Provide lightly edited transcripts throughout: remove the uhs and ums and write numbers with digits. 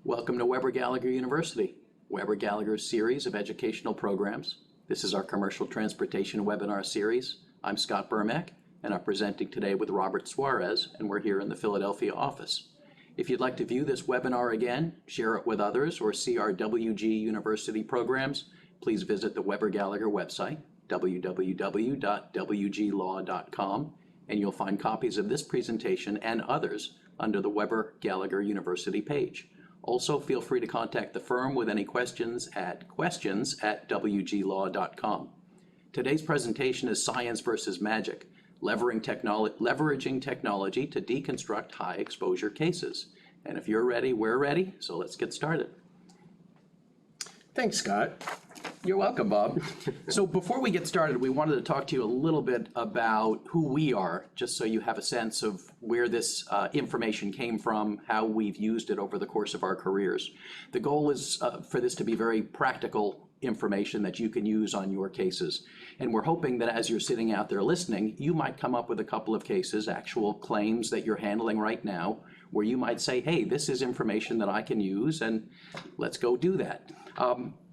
Welcome to Weber Gallagher University, Weber Gallagher's series of educational programs. This is our commercial transportation webinar series. I'm Scott Burmack, and I'm presenting today with Robert Suarez, and we're here in the Philadelphia office. If you'd like to view this webinar again, share it with others, or see our WG University programs, please visit the Weber Gallagher website, www.wglaw.com, and you'll find copies of this presentation and others under the Weber Gallagher University page. Also, feel free to contact the firm with any questions at wglaw.com. Today's presentation is Science versus Magic, leveraging technology to deconstruct high exposure cases. And if you're ready, we're ready, so let's get started. Thanks, Scott. You're welcome, Bob. So before we get started, we wanted to talk to you a little bit about who we are, just so you have a sense of where this information came from, how we've used it over the course of our careers. The goal is for this to be very practical information that you can use on your cases. And we're hoping that as you're sitting out there listening, you might come up with a couple of cases, actual claims that you're handling right now, where you might say, hey, this is information that I can use, and let's go do that.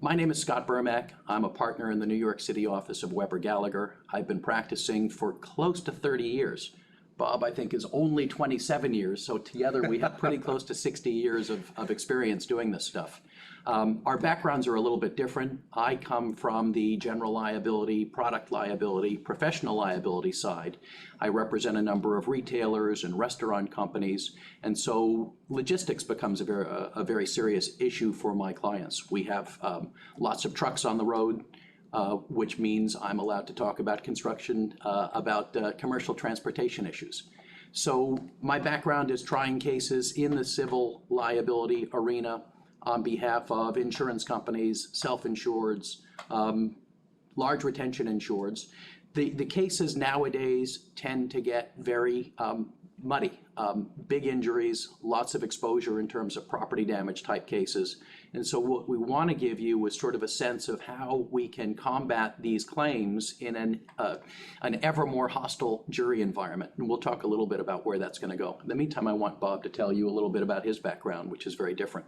My name is Scott Burmack. I'm a partner in the New York City office of Weber Gallagher. I've been practicing for close to 30 years. Bob, I think, is only 27 years, so together we have pretty close to 60 years of experience doing this stuff. Our backgrounds are a little bit different. I come from the general liability, product liability, professional liability side. I represent a number of retailers and restaurant companies, and so logistics becomes a very serious issue for my clients. We have lots of trucks on the road, which means I'm allowed to talk about construction, about commercial transportation issues. So my background is trying cases in the civil liability arena on behalf of insurance companies, self-insureds, large retention insureds. The cases nowadays tend to get very muddy, big injuries, lots of exposure in terms of property damage type cases. And so what we want to give you is sort of a sense of how we can combat these claims in an ever more hostile jury environment. And we'll talk a little bit about where that's going to go. In the meantime, I want Bob to tell you a little bit about his background, which is very different.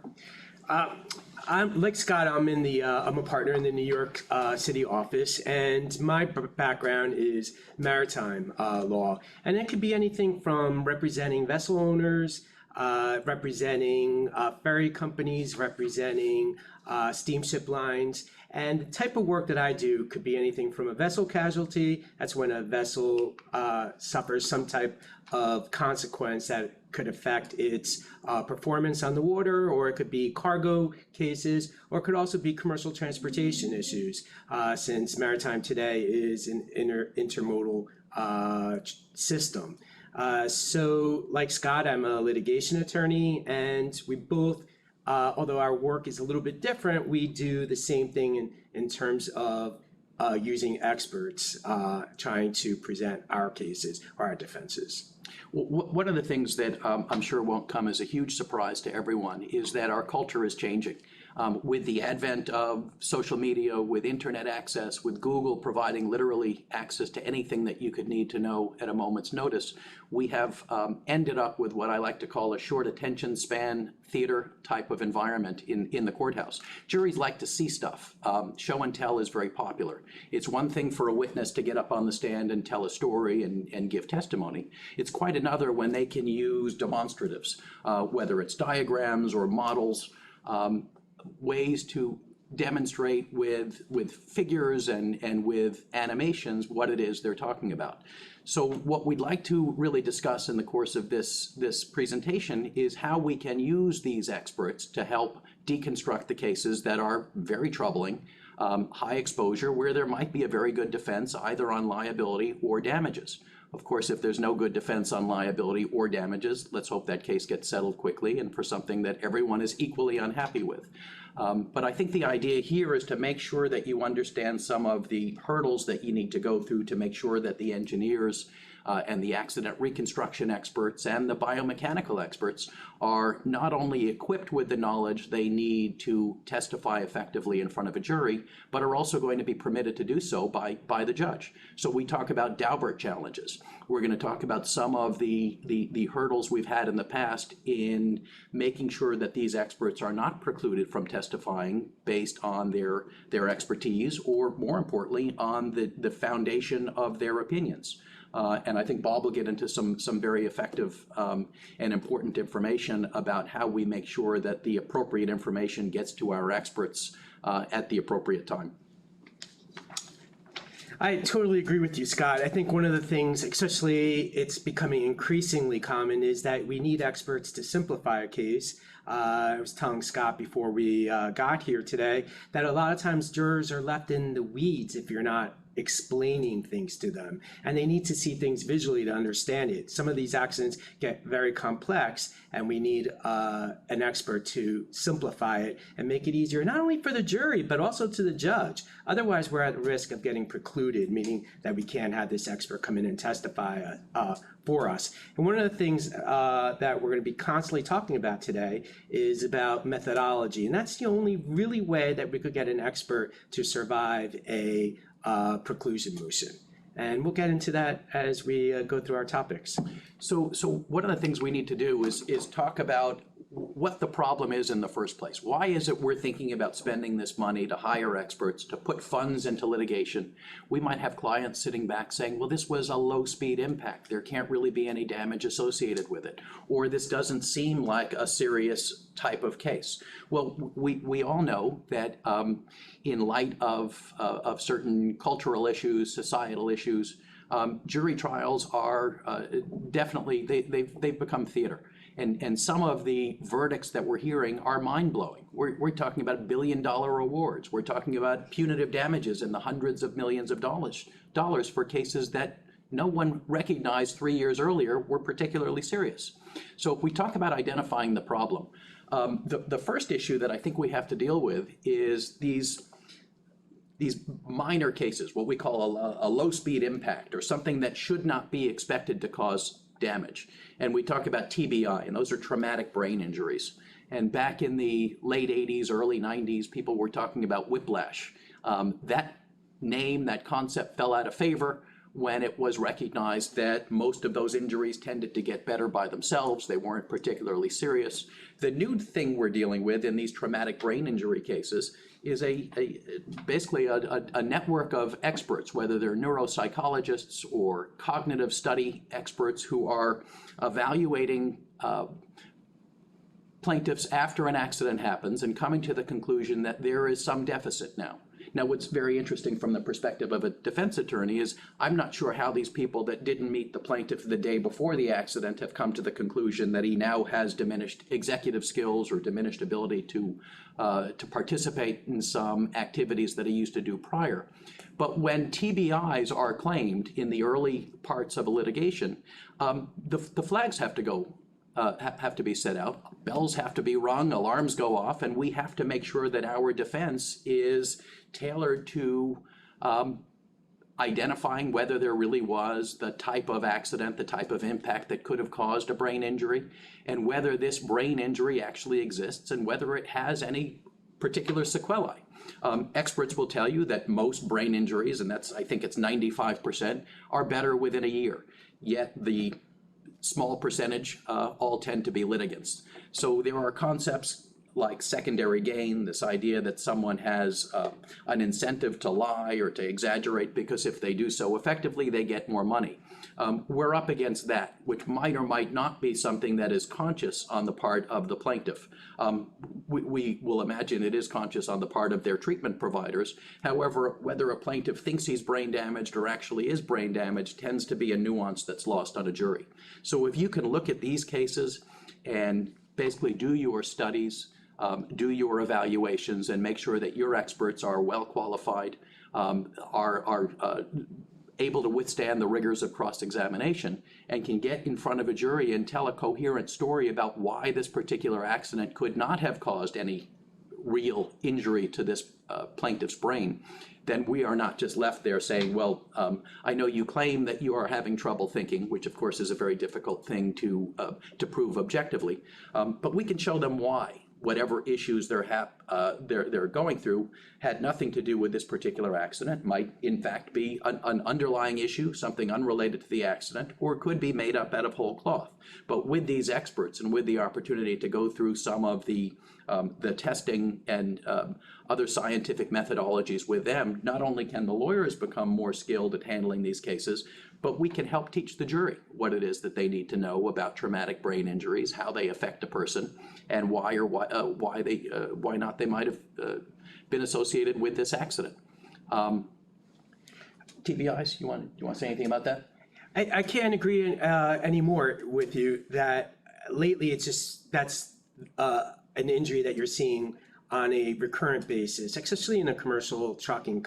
I'm like Scott. I'm a partner in the New York City office, and my background is maritime law, and it could be anything from representing vessel owners, representing ferry companies, representing steamship lines. And the type of work that I do could be anything from a vessel casualty. That's when a vessel suffers some type of consequence that could affect its performance on the water, or it could be cargo cases, or it could also be commercial transportation issues, since maritime today is an intermodal system. So like Scott, I'm a litigation attorney, and we both, although our work is a little bit different, we do the same thing in terms of using experts, trying to present our cases or our defenses. Well, one of the things that I'm sure won't come as a huge surprise to everyone is that our culture is changing. With the advent of social media, with internet access, with Google providing literally access to anything that you could need to know at a moment's notice, we have ended up with what I like to call a short attention span theater type of environment in the courthouse. Juries like to see stuff. Show and tell is very popular. It's one thing for a witness to get up on the stand and tell a story and give testimony. It's quite another when they can use demonstratives, whether it's diagrams or models, ways to demonstrate with figures and with animations what it is they're talking about. So what we'd like to really discuss in the course of this presentation is how we can use these experts to help deconstruct the cases that are very troubling, high exposure, where there might be a very good defense either on liability or damages. Of course, if there's no good defense on liability or damages, let's hope that case gets settled quickly and for something that everyone is equally unhappy with. But I think the idea here is to make sure that you understand some of the hurdles that you need to go through to make sure that the engineers and the accident reconstruction experts and the biomechanical experts are not only equipped with the knowledge they need to testify effectively in front of a jury, but are also going to be permitted to do so by the judge. So we talk about Daubert challenges. We're going to talk about some of the hurdles we've had in the past in making sure that these experts are not precluded from testifying based on their expertise, or more importantly, on the foundation of their opinions. And I think Bob will get into some very effective and important information about how we make sure that the appropriate information gets to our experts at the appropriate time. I totally agree with you, Scott. I think one of the things, especially it's becoming increasingly common, is that we need experts to simplify a case. I was telling Scott before we got here today that a lot of times jurors are left in the weeds if you're not explaining things to them, and they need to see things visually to understand it. Some of these accidents get very complex, and we need an expert to simplify it and make it easier, not only for the jury, but also to the judge. Otherwise, we're at risk of getting precluded, meaning that we can't have this expert come in and testify for us. And one of the things that we're going to be constantly talking about today is about methodology, and that's the only really way that we could get an expert to survive a preclusion motion. And we'll get into that as we go through our topics. So one of the things we need to do is talk about what the problem is in the first place. Why is it we're thinking about spending this money to hire experts, to put funds into litigation? We might have clients sitting back saying, well, this was a low-speed impact. There can't really be any damage associated with it. Or this doesn't seem like a serious type of case. Well, we all know that in light of certain cultural issues, societal issues, jury trials are definitely, they've become theater. And some of the verdicts that we're hearing are mind-blowing. We're talking about billion-dollar awards. We're talking about punitive damages in the hundreds of millions of dollars for cases that no one recognized 3 years earlier were particularly serious. So if we talk about identifying the problem, the first issue that I think we have to deal with is these minor cases, what we call a low-speed impact, or something that should not be expected to cause damage. And we talk about TBI, and those are traumatic brain injuries. And back in the late 80s, early 90s, people were talking about whiplash. That name, that concept fell out of favor when it was recognized that most of those injuries tended to get better by themselves. They weren't particularly serious. The new thing we're dealing with in these traumatic brain injury cases is basically a network of experts, whether they're neuropsychologists or cognitive study experts, who are evaluating plaintiffs after an accident happens and coming to the conclusion that there is some deficit now. Now, what's very interesting from the perspective of a defense attorney is I'm not sure how these people that didn't meet the plaintiff the day before the accident have come to the conclusion that he now has diminished executive skills or diminished ability to participate in some activities that he used to do prior. But when TBIs are claimed in the early parts of a litigation, the flags have to go. Have to be set out, bells have to be rung, alarms go off, and we have to make sure that our defense is tailored to identifying whether there really was the type of accident, the type of impact that could have caused a brain injury, and whether this brain injury actually exists and whether it has any particular sequelae. Experts will tell you that most brain injuries, and I think it's 95%, are better within a year, yet the small percentage all tend to be litigants. So there are concepts like secondary gain, this idea that someone has an incentive to lie or to exaggerate because if they do so effectively, they get more money. We're up against that, which might or might not be something that is conscious on the part of the plaintiff. We will imagine it is conscious on the part of their treatment providers. However, whether a plaintiff thinks he's brain damaged or actually is brain damaged tends to be a nuance that's lost on a jury. So if you can look at these cases and basically do your studies, do your evaluations, and make sure that your experts are well qualified, are able to withstand the rigors of cross-examination, and can get in front of a jury and tell a coherent story about why this particular accident could not have caused any real injury to this plaintiff's brain, then we are not just left there saying, well, I know you claim that you are having trouble thinking, which of course is a very difficult thing to prove objectively, but we can show them why whatever issues they're going through had nothing to do with this particular accident, might in fact be an underlying issue, something unrelated to the accident, or could be made up out of whole cloth. But with these experts and with the opportunity to go through some of the testing and other scientific methodologies with them, not only can the lawyers become more skilled at handling these cases, but we can help teach the jury what it is that they need to know about traumatic brain injuries, how they affect a person, and why not they might have been associated with this accident. TBIs, you want to say anything about that? I can't agree anymore with you that lately it's just that's an injury that you're seeing on a recurrent basis, especially in a commercial trucking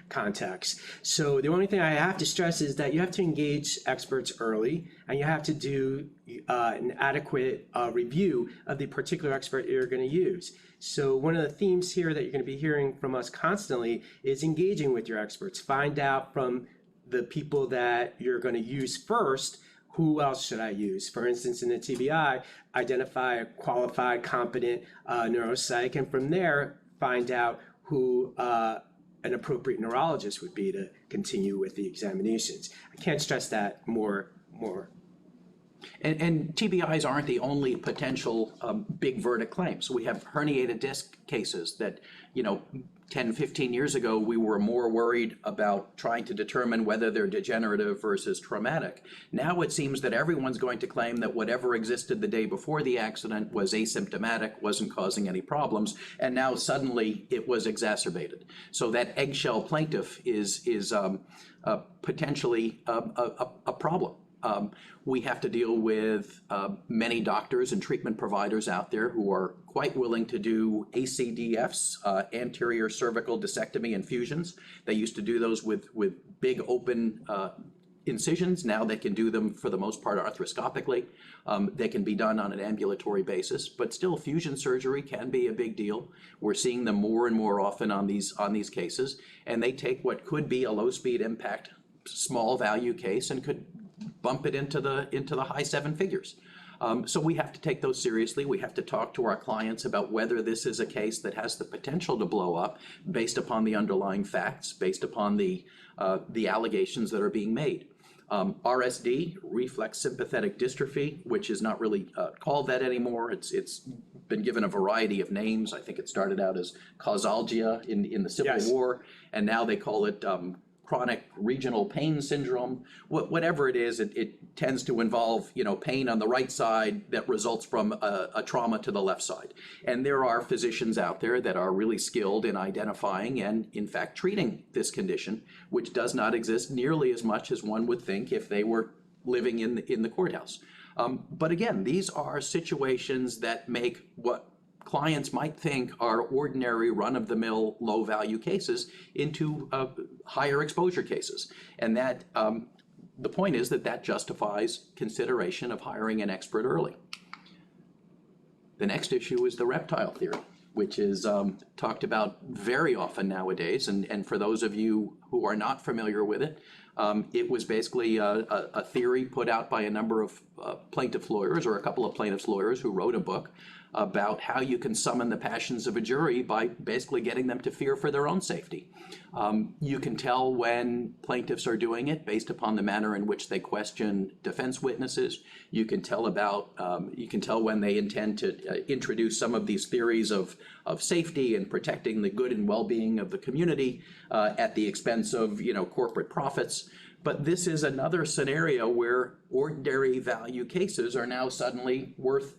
context. So the only thing I have to stress is that you have to engage experts early, and you have to do an adequate review of the particular expert you're going to use. So one of the themes here that you're going to be hearing from us constantly is engaging with your experts. Find out from the people that you're going to use first, who else should I use? For instance, in the TBI, identify a qualified, competent neuropsych, and from there, find out who an appropriate neurologist would be to continue with the examinations. I can't stress that more. And TBIs aren't the only potential big verdict claims. We have herniated disc cases that, 10, 15 years ago, we were more worried about trying to determine whether they're degenerative versus traumatic. Now it seems that everyone's going to claim that whatever existed the day before the accident was asymptomatic, wasn't causing any problems, and now suddenly it was exacerbated. So that eggshell plaintiff is potentially a problem. We have to deal with many doctors and treatment providers out there who are quite willing to do ACDFs, anterior cervical discectomy and fusions. They used to do those with big open incisions. Now they can do them for the most part arthroscopically. They can be done on an ambulatory basis, but still fusion surgery can be a big deal. We're seeing them more and more often on these cases, and they take what could be a low-speed impact, small value case and could bump it into the high seven figures. So we have to take those seriously. We have to talk to our clients about whether this is a case that has the potential to blow up based upon the underlying facts, based upon the allegations that are being made. RSD, reflex sympathetic dystrophy, which is not really called that anymore. It's been given a variety of names. I think it started out as causalgia in the Civil War, and now they call it chronic regional pain syndrome. Whatever it is, it tends to involve pain on the right side that results from a trauma to the left side. And there are physicians out there that are really skilled in identifying and in fact treating this condition, which does not exist nearly as much as one would think if they were living in the courthouse. But again, these are situations that make what clients might think are ordinary run-of-the-mill low-value cases into higher exposure cases. And that the point is that justifies consideration of hiring an expert early. The next issue is the reptile theory, which is talked about very often nowadays. And for those of you who are not familiar with it, it was basically a theory put out by a number of plaintiff lawyers, or a couple of plaintiffs' lawyers, who wrote a book about how you can summon the passions of a jury by basically getting them to fear for their own safety. You can tell when plaintiffs are doing it based upon the manner in which they question defense witnesses. You can tell when they intend to introduce some of these theories of safety and protecting the good and well-being of the community at the expense of corporate profits. But this is another scenario where ordinary value cases are now suddenly worth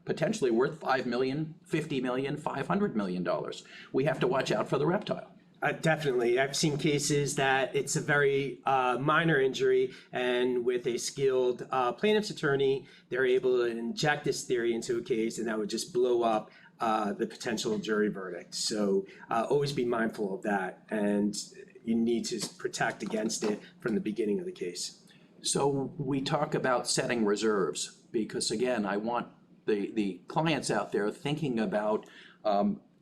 potentially worth $5 million, $50 million, $500 million. We have to watch out for the reptile. Definitely. I've seen cases that it's a very minor injury, and with a skilled plaintiff's attorney, they're able to inject this theory into a case, and that would just blow up the potential jury verdict. So always be mindful of that, and you need to protect against it from the beginning of the case. So we talk about setting reserves because, again, I want the clients out there thinking about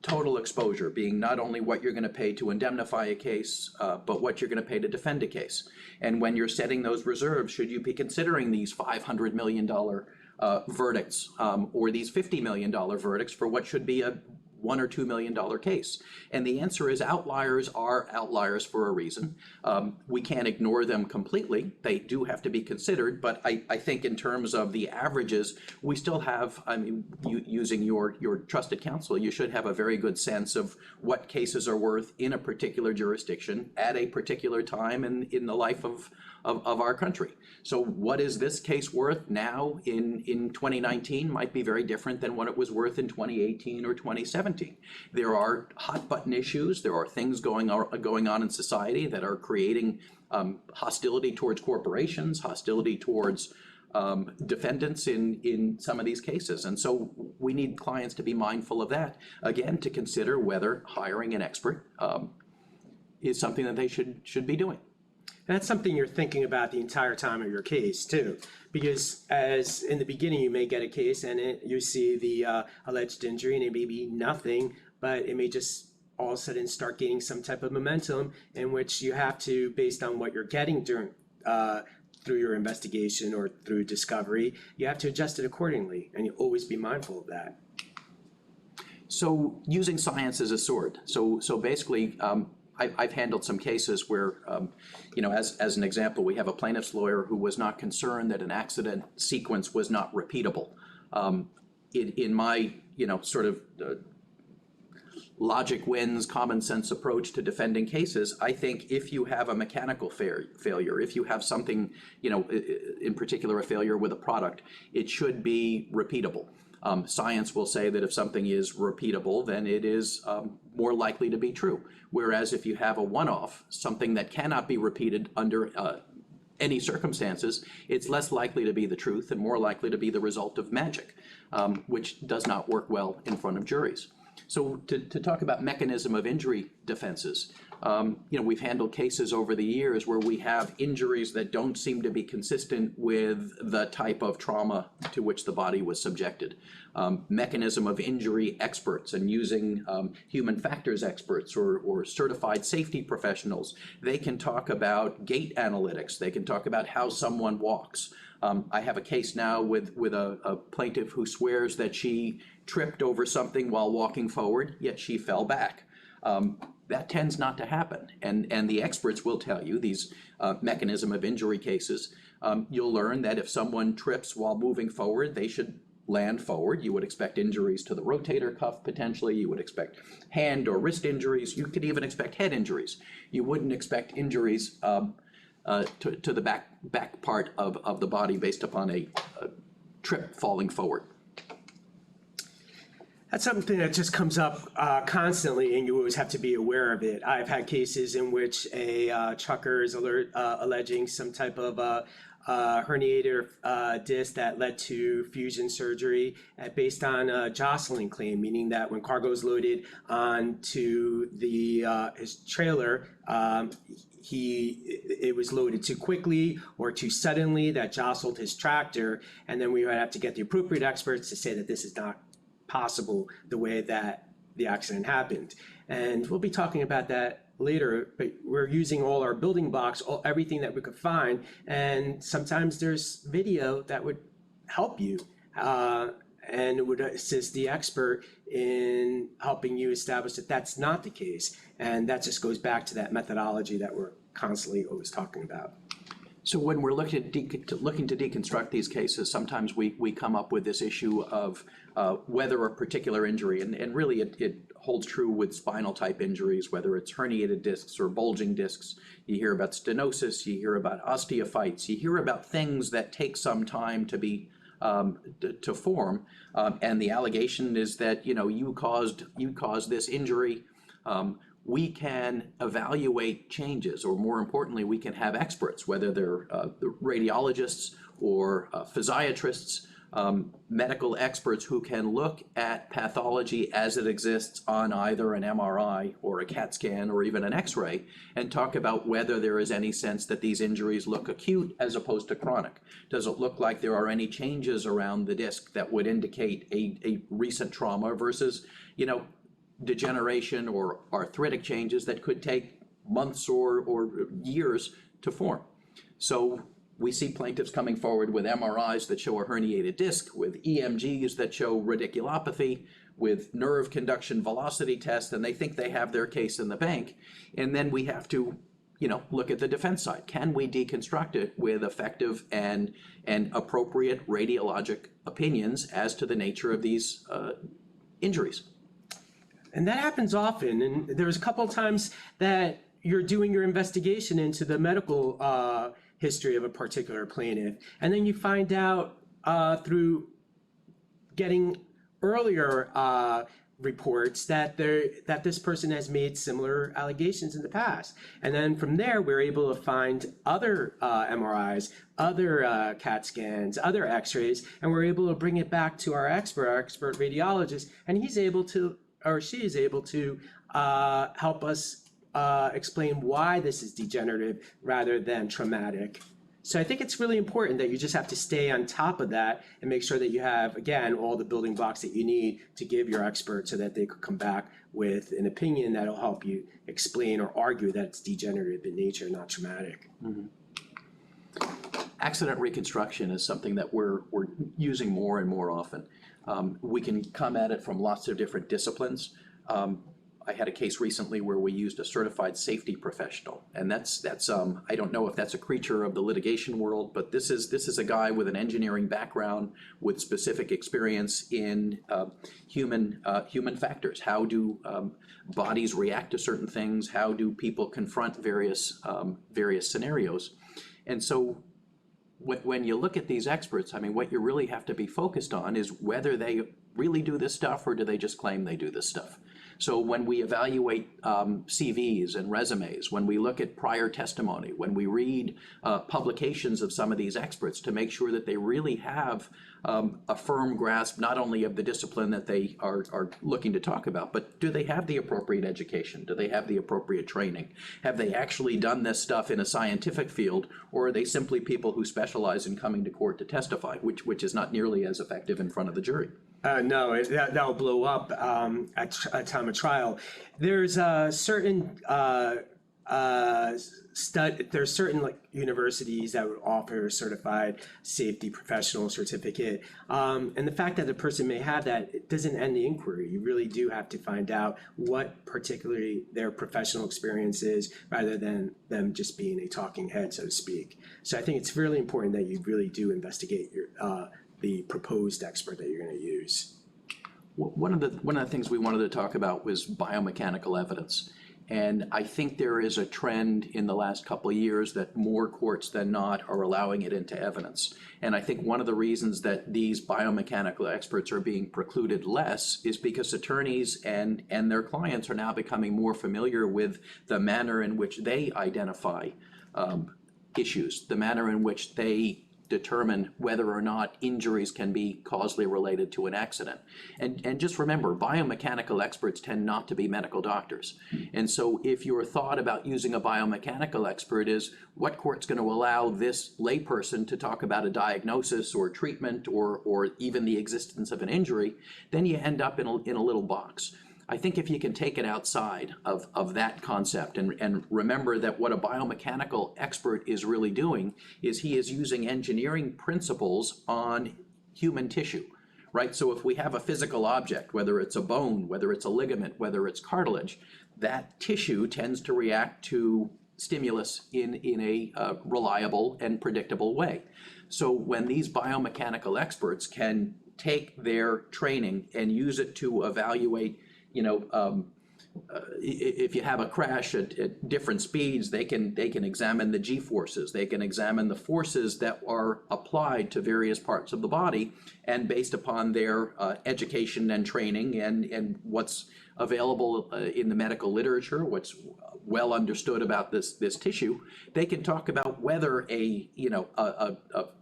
Total exposure being not only what you're going to pay to indemnify a case, but what you're going to pay to defend a case. And when you're setting those reserves, should you be considering these $500 million verdicts or these $50 million verdicts for what should be a $1 or $2 million case? And the answer is outliers are outliers for a reason. We can't ignore them completely. They do have to be considered, but I think in terms of the averages, we still have, I mean, using your trusted counsel, you should have a very good sense of what cases are worth in a particular jurisdiction at a particular time in the life of our country. So what is this case worth now in 2019 might be very different than what it was worth in 2018 or 2017. There are hot button issues. There are things going on in society that are creating hostility towards corporations, hostility towards defendants in some of these cases. And so we need clients to be mindful of that, again, to consider whether hiring an expert is something that they should be doing. That's something you're thinking about the entire time of your case too, because as in the beginning you may get a case and you see the alleged injury and it may be nothing, but it may just all of a sudden start gaining some type of momentum in which you have to, based on what you're getting during through your investigation or through discovery, you have to adjust it accordingly, and you always be mindful of that. So using science as a sword. So basically, I've handled some cases where, as an example, we have a plaintiff's lawyer who was not concerned that an accident sequence was not repeatable. In my, sort of logic wins, common sense approach to defending cases, I think if you have a mechanical failure, if you have something, in particular a failure with a product, it should be repeatable. Science will say that if something is repeatable, then it is more likely to be true. Whereas if you have a one-off, something that cannot be repeated under any circumstances, it's less likely to be the truth and more likely to be the result of magic, which does not work well in front of juries. So to talk about mechanism of injury defenses, we've handled cases over the years where we have injuries that don't seem to be consistent with the type of trauma to which the body was subjected. Mechanism of injury experts and using human factors experts or certified safety professionals, they can talk about gait analytics. They can talk about how someone walks. I have a case now with a plaintiff who swears that she tripped over something while walking forward, yet she fell back. That tends not to happen. And the experts will tell you, these mechanism of injury cases, you'll learn that if someone trips while moving forward, they should land forward. You would expect injuries to the rotator cuff potentially. You would expect hand or wrist injuries. You could even expect head injuries. You wouldn't expect injuries to the back part of the body based upon a trip falling forward. That's something that just comes up constantly, and you always have to be aware of it. I've had cases in which a trucker is alleging some type of herniated disc that led to fusion surgery based on a jostling claim, meaning that when cargo is loaded onto his trailer, it was loaded too quickly or too suddenly that jostled his tractor, and then we would have to get the appropriate experts to say that this is not possible the way that the accident happened. And we'll be talking about that later, but we're using all our building blocks, everything that we could find, and sometimes there's video that would help you and it would assist the expert in helping you establish that that's not the case. And that just goes back to that methodology that we're constantly always talking about. So when we're looking to deconstruct these cases, sometimes we come up with this issue of whether a particular injury, and really it holds true with spinal type injuries, whether it's herniated discs or bulging discs. You hear about stenosis, you hear about osteophytes, you hear about things that take some time to be to form, and the allegation is that you caused this injury. We can evaluate changes, or more importantly, we can have experts, whether they're radiologists or physiatrists, medical experts who can look at pathology as it exists on either an MRI or a CAT scan or even an X-ray, and talk about whether there is any sense that these injuries look acute as opposed to chronic. Does it look like there are any changes around the disc that would indicate a recent trauma versus, degeneration or arthritic changes that could take months or years to form? So we see plaintiffs coming forward with MRIs that show a herniated disc, with EMGs that show radiculopathy, with nerve conduction velocity tests, and they think they have their case in the bank. And then we have to, look at the defense side. Can we deconstruct it with effective and appropriate radiologic opinions as to the nature of these injuries? And that happens often. And there was a couple of times that you're doing your investigation into the medical history of a particular plaintiff, and then you find out through getting earlier reports that this person has made similar allegations in the past. And then from there, we're able to find other MRIs, other CAT scans, other X-rays, and we're able to bring it back to our expert radiologist, and he's able to, or she is able to help us explain why this is degenerative rather than traumatic. So I think it's really important that you just have to stay on top of that and make sure that you have, again, all the building blocks that you need to give your expert so that they could come back with an opinion that'll help you explain or argue that it's degenerative in nature, not traumatic. Accident reconstruction is something that we're using more and more often. We can come at it from lots of different disciplines. I had a case recently where we used a certified safety professional, and that's I don't know if that's a creature of the litigation world, but this is a guy with an engineering background with specific experience in human factors. How do bodies react to certain things? How do people confront various scenarios? And so when you look at these experts, I mean, what you really have to be focused on is whether they really do this stuff or do they just claim they do this stuff. So when we evaluate CVs and resumes, when we look at prior testimony, when we read publications of some of these experts to make sure that they really have a firm grasp not only of the discipline that they are looking to talk about, but do they have the appropriate education? Do they have the appropriate training? Have they actually done this stuff in a scientific field, or are they simply people who specialize in coming to court to testify, which is not nearly as effective in front of the jury? No, that'll blow up at time of trial. There's certain there's certain universities that would offer a certified safety professional certificate, and the fact that the person may have that, it doesn't end the inquiry. You really do have to find out what particularly their professional experience is, rather than them just being a talking head, so to speak. So I think it's really important that you really do investigate your the proposed expert that you're going to use. One of the things we wanted to talk about was biomechanical evidence. And I think there is a trend in the last couple of years that more courts than not are allowing it into evidence. And I think one of the reasons that these biomechanical experts are being precluded less is because attorneys and their clients are now becoming more familiar with the manner in which they identify issues, the manner in which they determine whether or not injuries can be causally related to an accident. And just remember, biomechanical experts tend not to be medical doctors. And so if your thought about using a biomechanical expert is what court's going to allow this layperson to talk about a diagnosis or treatment or even the existence of an injury, then you end up in a little box. I think if you can take it outside of that concept and remember that what a biomechanical expert is really doing is he is using engineering principles on human tissue, right? So if we have a physical object, whether it's a bone, whether it's a ligament, whether it's cartilage, that tissue tends to react to stimulus in a reliable and predictable way. So when these biomechanical experts can take their training and use it to evaluate, if you have a crash at different speeds, they can examine the G-forces, they can examine the forces that are applied to various parts of the body, and based upon their education and training and what's available in the medical literature, what's well understood about this tissue, they can talk about whether a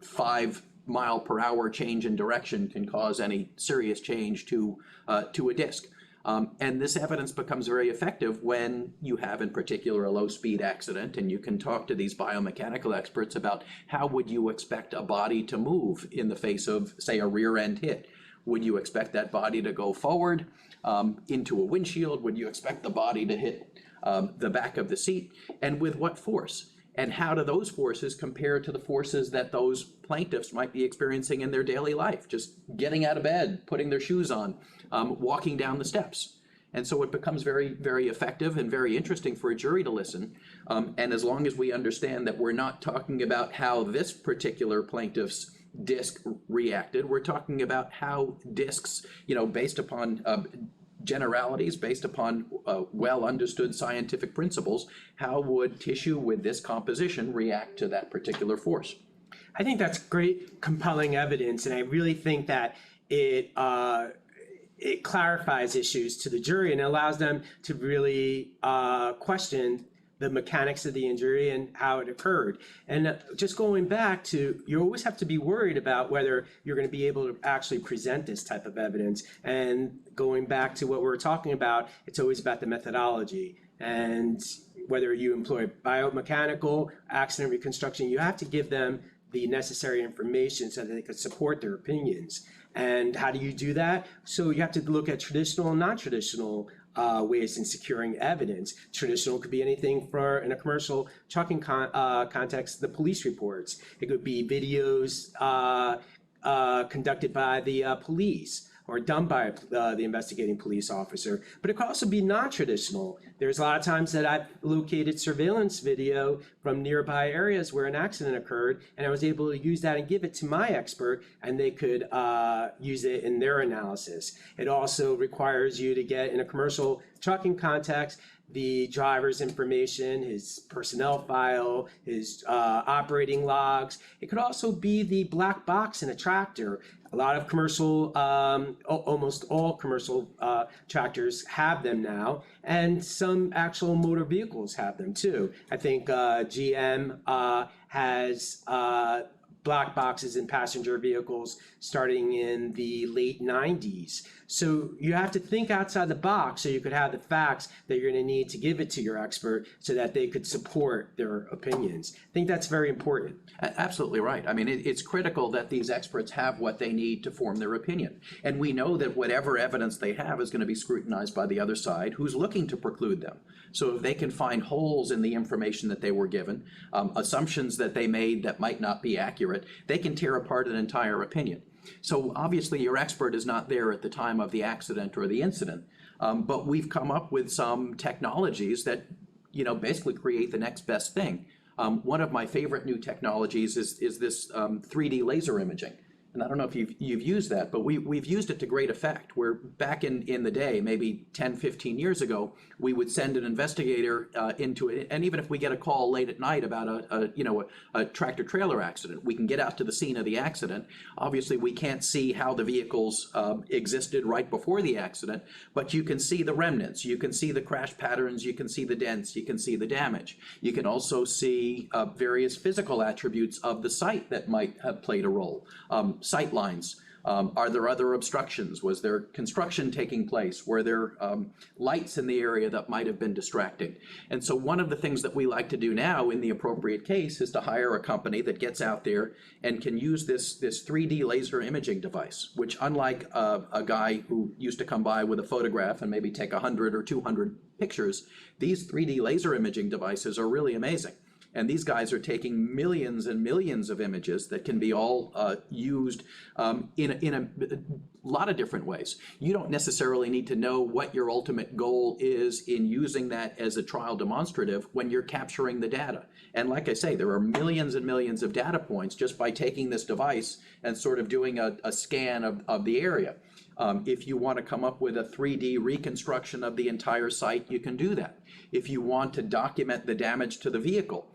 5 mile per hour change in direction can cause any serious change to a disc. And this evidence becomes very effective when you have, in particular, a low-speed accident, and you can talk to these biomechanical experts about how would you expect a body to move in the face of, say, a rear-end hit. Would you expect that body to go forward into a windshield? Would you expect the body to hit the back of the seat? And with what force? And how do those forces compare to the forces that those plaintiffs might be experiencing in their daily life? Just getting out of bed, putting their shoes on, walking down the steps. And so it becomes very, very effective and very interesting for a jury to listen. And as long as we understand that we're not talking about how this particular plaintiff's disc reacted, we're talking about how discs, based upon generalities, based upon well understood scientific principles, how would tissue with this composition react to that particular force? I think that's great, compelling evidence, and I really think that it clarifies issues to the jury and allows them to really question the mechanics of the injury and how it occurred. And just going back to, you always have to be worried about whether you're going to be able to actually present this type of evidence. And going back to what we were talking about, it's always about the methodology. And whether you employ biomechanical, accident reconstruction, you have to give them the necessary information so that they could support their opinions. And how do you do that? So you have to look at traditional and non-traditional ways in securing evidence. Traditional could be anything for, in a commercial trucking context, the police reports. It could be videos conducted by the police or done by the investigating police officer. But it could also be non-traditional. There's a lot of times that I've located surveillance video from nearby areas where an accident occurred, and I was able to use that and give it to my expert, and they could use it in their analysis. It also requires you to get, in a commercial trucking context, the driver's information, his personnel file, his operating logs. It could also be the black box in a tractor. A lot of commercial, almost all commercial tractors have them now, and some actual motor vehicles have them too. I think GM has black boxes in passenger vehicles starting in the late 90s. So you have to think outside the box so you could have the facts that you're going to need to give it to your expert so that they could support their opinions. I think that's very important. Absolutely right. I mean, it's critical that these experts have what they need to form their opinion. And we know that whatever evidence they have is going to be scrutinized by the other side, who's looking to preclude them. So if they can find holes in the information that they were given, assumptions that they made that might not be accurate, they can tear apart an entire opinion. So obviously your expert is not there at the time of the accident or the incident, but we've come up with some technologies that, basically create the next best thing. One of my favorite new technologies is this 3D laser imaging. And I don't know if you've used that, but we've used it to great effect. Where back in the day, maybe 10, 15 years ago, we would send an investigator into it. And even if we get a call late at night about a tractor trailer accident, we can get out to the scene of the accident. Obviously, we can't see how the vehicles existed right before the accident, but you can see the remnants. You can see the crash patterns. You can see the dents. You can see the damage. You can also see various physical attributes of the site that might have played a role. Sight lines. Are there other obstructions? Was there construction taking place? Were there lights in the area that might have been distracting? And so one of the things that we like to do now in the appropriate case is to hire a company that gets out there and can use this 3D laser imaging device, which, unlike a guy who used to come by with a photograph and maybe take 100 or 200 pictures, these 3D laser imaging devices are really amazing. And these guys are taking millions and millions of images that can be all used in a lot of different ways. You don't necessarily need to know what your ultimate goal is in using that as a trial demonstrative when you're capturing the data. And like I say, there are millions and millions of data points just by taking this device and sort of doing a scan of the area. If you want to come up with a 3D reconstruction of the entire site, you can do that. If you want to document the damage to the vehicle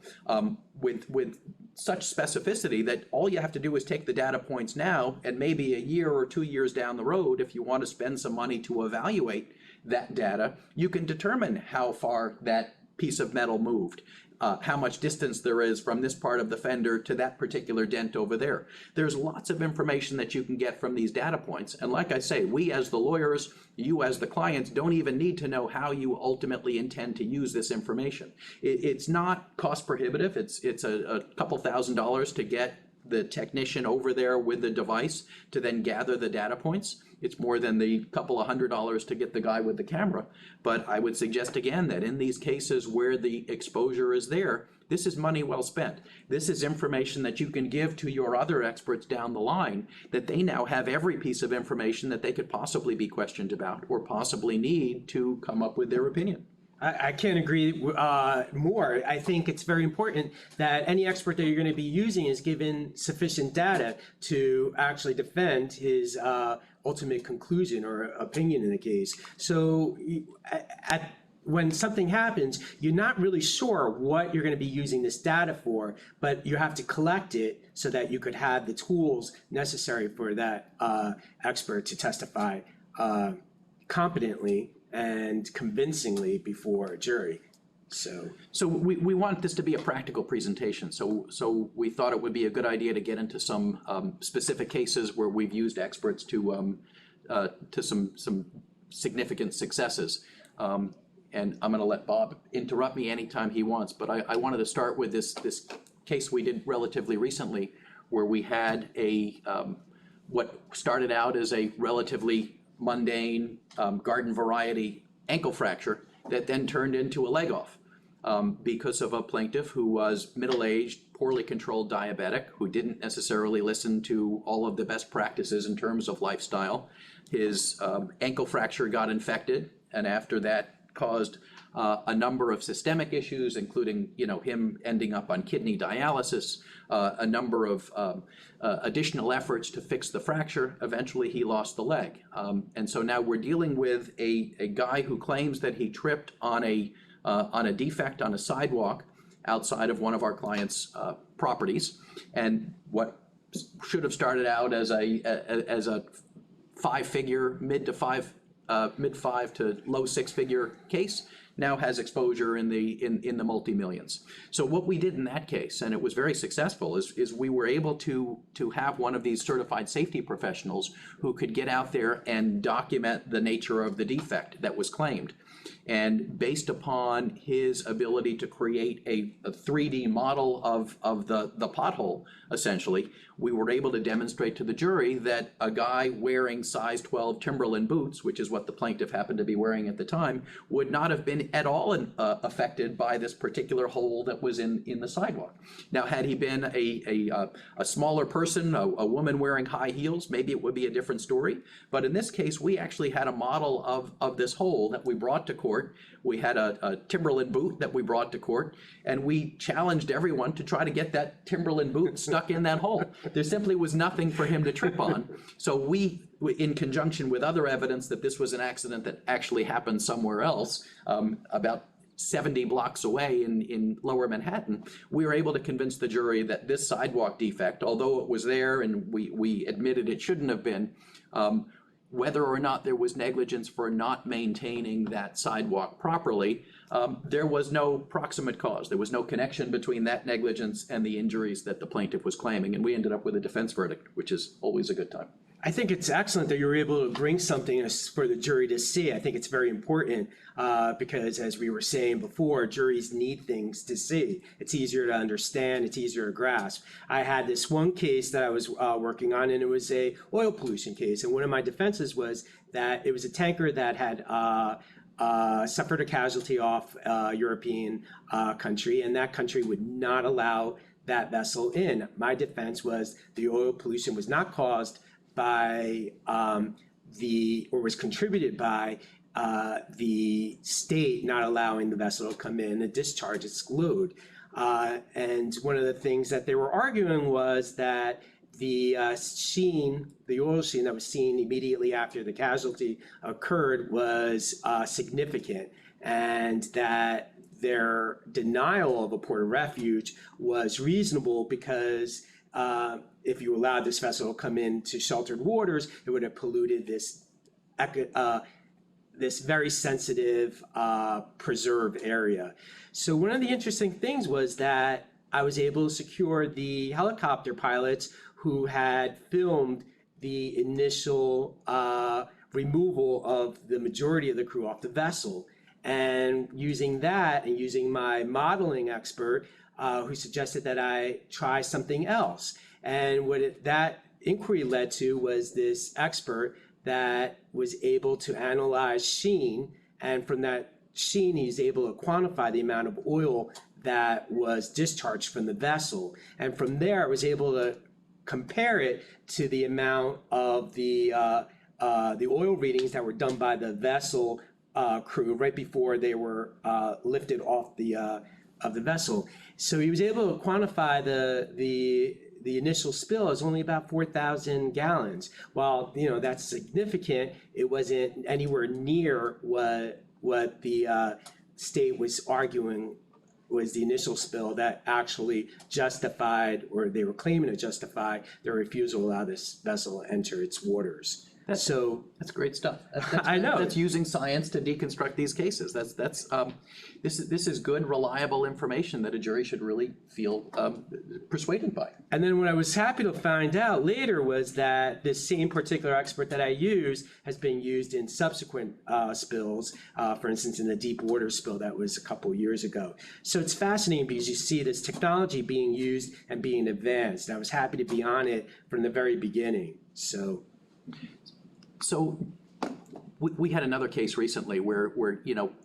with such specificity that all you have to do is take the data points now, and maybe a year or 2 years down the road, if you want to spend some money to evaluate that data, you can determine how far that piece of metal moved. how much distance there is from this part of the fender to that particular dent over there. There's lots of information that you can get from these data points. And like I say, we as the lawyers, you as the clients, don't even need to know how you ultimately intend to use this information. It's not cost prohibitive. It's a couple $1,000s to get the technician over there with the device to then gather the data points. It's more than the couple of $100s to get the guy with the camera. But I would suggest again that in these cases where the exposure is there, this is money well spent. This is information that you can give to your other experts down the line, that they now have every piece of information that they could possibly be questioned about or possibly need to come up with their opinion. I can't agree more. I think it's very important that any expert that you're going to be using is given sufficient data to actually defend his ultimate conclusion or opinion in the case. So when something happens, you're not really sure what you're going to be using this data for, but you have to collect it so that you could have the tools necessary for that expert to testify competently and convincingly before a jury. So we want this to be a practical presentation. So we thought it would be a good idea to get into some specific cases where we've used experts to some significant successes. And I'm going to let Bob interrupt me anytime he wants. But I wanted to start with this case we did relatively recently, where we had what started out as a relatively mundane garden variety ankle fracture that then turned into a leg off because of a plaintiff who was middle-aged, poorly controlled diabetic, who didn't necessarily listen to all of the best practices in terms of lifestyle. His ankle fracture got infected, and after that caused a number of systemic issues, including him ending up on kidney dialysis, a number of additional efforts to fix the fracture. Eventually he lost the leg. And so now we're dealing with a guy who claims that he tripped on a defect on a sidewalk outside of one of our clients' properties. And what should have started out as a five-figure, mid five to low six-figure case now has exposure in the multi-millions. So what we did in that case, and it was very successful, is we were able to have one of these certified safety professionals who could get out there and document the nature of the defect that was claimed. And based upon his ability to create a 3D model of the pothole, essentially, we were able to demonstrate to the jury that a guy wearing size 12 Timberland boots, which is what the plaintiff happened to be wearing at the time, would not have been at all affected by this particular hole that was in the sidewalk. Now, had he been a smaller person, a woman wearing high heels, maybe it would be a different story. But in this case, we actually had a model of this hole that we brought to court. We had a Timberland boot that we brought to court, and we challenged everyone to try to get that Timberland boot stuck in that hole. There simply was nothing for him to trip on. So we, in conjunction with other evidence that this was an accident that actually happened somewhere else, about 70 blocks away in lower Manhattan, we were able to convince the jury that this sidewalk defect, although it was there and we admitted it shouldn't have been, whether or not there was negligence for not maintaining that sidewalk properly, there was no proximate cause. There was no connection between that negligence and the injuries that the plaintiff was claiming. And we ended up with a defense verdict, which is always a good time. I think it's excellent that you were able to bring something for the jury to see. I think it's very important because, as we were saying before, juries need things to see. It's easier to understand. It's easier to grasp. I had this one case that I was working on, and it was a oil pollution case. And one of my defenses was that it was a tanker that had suffered a casualty off a European country, and that country would not allow that vessel in. My defense was the oil pollution was not caused by or was contributed by the state not allowing the vessel to come in and discharge its load. And one of the things that they were arguing was that the oil sheen that was seen immediately after the casualty occurred was significant, and that their denial of a port of refuge was reasonable because if you allowed this vessel to come into sheltered waters, it would have polluted this this very sensitive preserve area. So one of the interesting things was that I was able to secure the helicopter pilots who had filmed the initial removal of the majority of the crew off the vessel. And using that and using my modeling expert, who suggested that I try something else. And that inquiry led to was this expert that was able to analyze sheen, and from that sheen, he's able to quantify the amount of oil that was discharged from the vessel. And from there, I was able to compare it to the amount of the oil readings that were done by the vessel crew right before they were lifted off of the vessel. So he was able to quantify the initial spill as only about 4,000 gallons. While that's significant, it wasn't anywhere near what the state was arguing was the initial spill that actually justified, or they were claiming to justify, their refusal to allow this vessel to enter its waters. That's great stuff. I know. That's using science to deconstruct these cases. This is good, reliable information that a jury should really feel persuaded by. And then what I was happy to find out later was that this same particular expert that I used has been used in subsequent spills, for instance, in the deep water spill that was a couple years ago. So it's fascinating because you see this technology being used and being advanced. I was happy to be on it from the very beginning. So we had another case recently where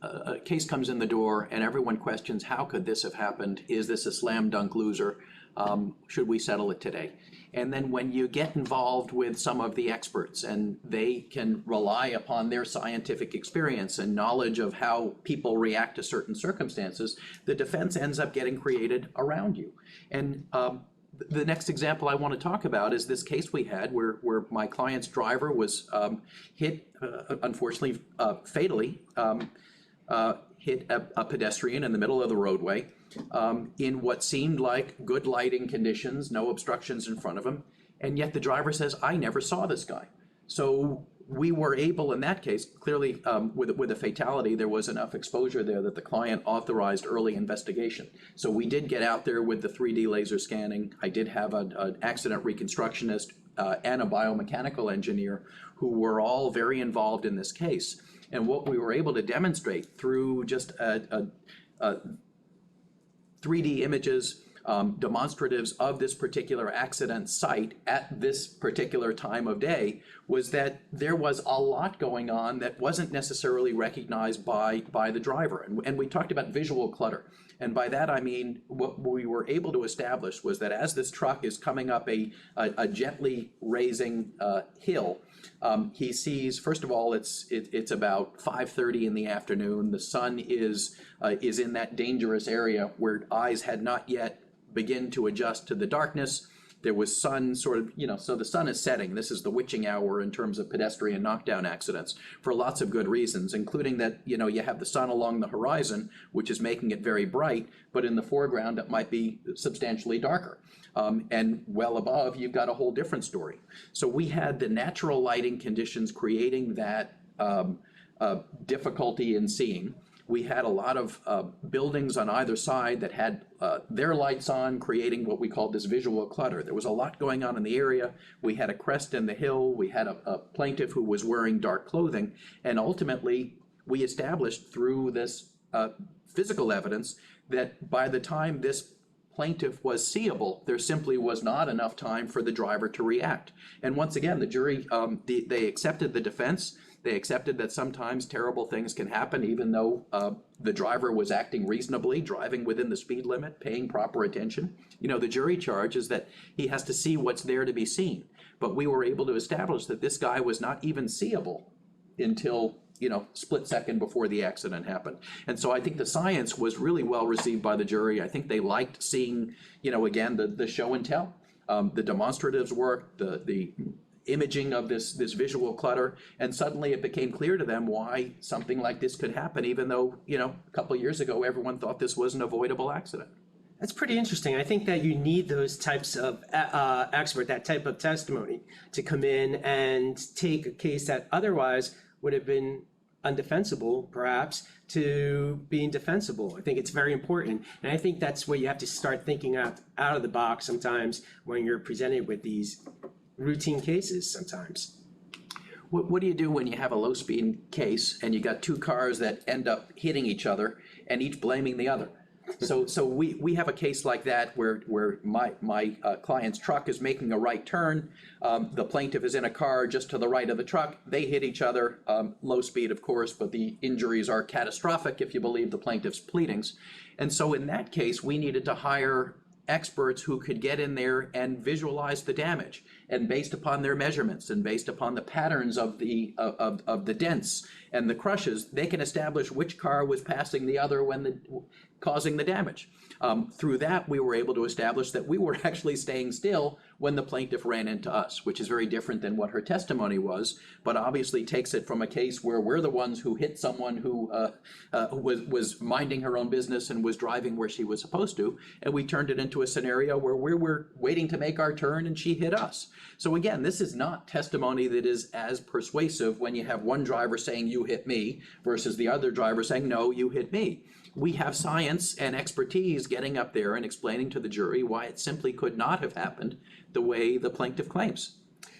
a case comes in the door and everyone questions, how could this have happened? Is this a slam dunk loser? Should we settle it today? And then when you get involved with some of the experts and they can rely upon their scientific experience and knowledge of how people react to certain circumstances, the defense ends up getting created around you. And the next example I want to talk about is this case we had where my client's driver was hit, unfortunately, fatally, hit a pedestrian in the middle of the roadway in what seemed like good lighting conditions, no obstructions in front of him, and yet the driver says, I never saw this guy. So we were able, in that case, clearly with a fatality, there was enough exposure there that the client authorized early investigation. So we did get out there with the 3D laser scanning. I did have an accident reconstructionist and a biomechanical engineer who were all very involved in this case. And what we were able to demonstrate through just 3D images, demonstratives of this particular accident site at this particular time of day was that there was a lot going on that wasn't necessarily recognized by the driver. And we talked about visual clutter. And by that I mean what we were able to establish was that as this truck is coming up a gently raising hill, he sees, first of all, it's about 5:30 in the afternoon. The sun is in that dangerous area where eyes had not yet begin to adjust to the darkness. There was sun sort of, so the sun is setting. This is the witching hour in terms of pedestrian knockdown accidents for lots of good reasons, including that, you have the sun along the horizon, which is making it very bright, but in the foreground it might be substantially darker. And well above, you've got a whole different story. So we had the natural lighting conditions creating that difficulty in seeing. We had a lot of buildings on either side that had their lights on, creating what we called this visual clutter. There was a lot going on in the area. We had a crest in the hill. We had a plaintiff who was wearing dark clothing. And ultimately, we established through this physical evidence that by the time this plaintiff was seeable, there simply was not enough time for the driver to react. And once again, the jury, they accepted the defense. They accepted that sometimes terrible things can happen, even though the driver was acting reasonably, driving within the speed limit, paying proper attention. The jury charge is that he has to see what's there to be seen. But we were able to establish that this guy was not even seeable until, split second before the accident happened. And so I think the science was really well received by the jury. I think they liked seeing, again, the show and tell. The demonstratives worked, the imaging of this visual clutter, and suddenly it became clear to them why something like this could happen, even though, a couple of years ago, everyone thought this was an avoidable accident. That's pretty interesting. I think that you need those types of expert, that type of testimony to come in and take a case that otherwise would have been undefensible, perhaps, to being defensible. I think it's very important. And I think that's where you have to start thinking out of the box sometimes when you're presented with these routine cases sometimes. What do you do when you have a low-speed case and you got two cars that end up hitting each other and each blaming the other? So we have a case like that where my client's truck is making a right turn. The plaintiff is in a car just to the right of the truck. They hit each other, low speed, of course, but the injuries are catastrophic if you believe the plaintiff's pleadings. And so in that case, we needed to hire experts who could get in there and visualize the damage, and based upon their measurements and based upon the patterns of the dents and the crushes, they can establish which car was passing the other when causing the damage. Through that, we were able to establish that we were actually staying still when the plaintiff ran into us, which is very different than what her testimony was, but obviously takes it from a case where we're the ones who hit someone who was minding her own business and was driving where she was supposed to, and we turned it into a scenario where we were waiting to make our turn and she hit us. So again, this is not testimony that is as persuasive when you have one driver saying you hit me versus the other driver saying no, you hit me. We have science and expertise getting up there and explaining to the jury why it simply could not have happened the way the plaintiff claims.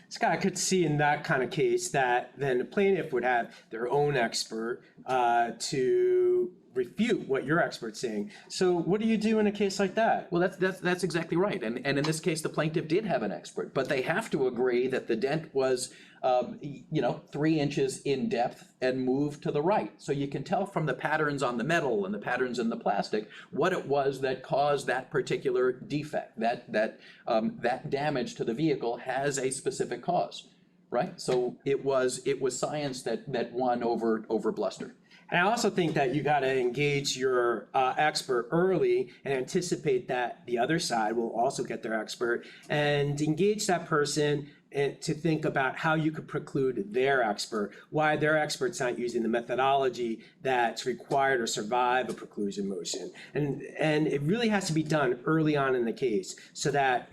Scott, I could see in that kind of case that then the plaintiff would have their own expert to refute what your expert's saying. So what do you do in a case like that? Well, that's exactly right. And in this case, the plaintiff did have an expert, but they have to agree that the dent was 3 inches in depth and moved to the right. So you can tell from the patterns on the metal and the patterns in the plastic what it was that caused that particular defect. That damage to the vehicle has a specific cause, right? So it was science that won over bluster. And I also think that you got to engage your expert early and anticipate that the other side will also get their expert, and engage that person and to think about how you could preclude their expert, why their expert's not using the methodology that's required to survive a preclusion motion. And it really has to be done early on in the case so that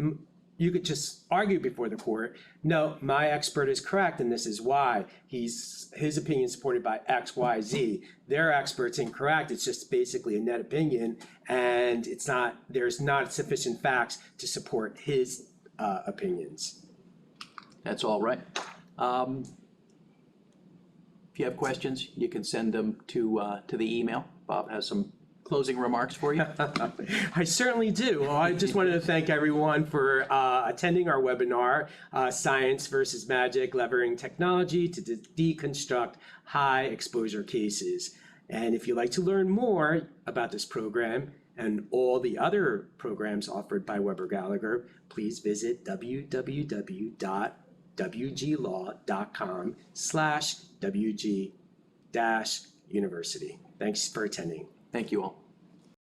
you could just argue before the court, no, my expert is correct and this is why. His opinion is supported by X, Y, Z. Their expert's incorrect. It's just basically a net opinion, and there's not sufficient facts to support his opinions. That's all right. If you have questions, you can send them to the email. Bob has some closing remarks for you. I certainly do. Well, I just wanted to thank everyone for attending our webinar, Science versus Magic, Leveraging Technology to Deconstruct High Exposure Cases. And if you'd like to learn more about this program and all the other programs offered by Weber Gallagher, please visit www.wglaw.com/WG-University. Thanks for attending. Thank you all.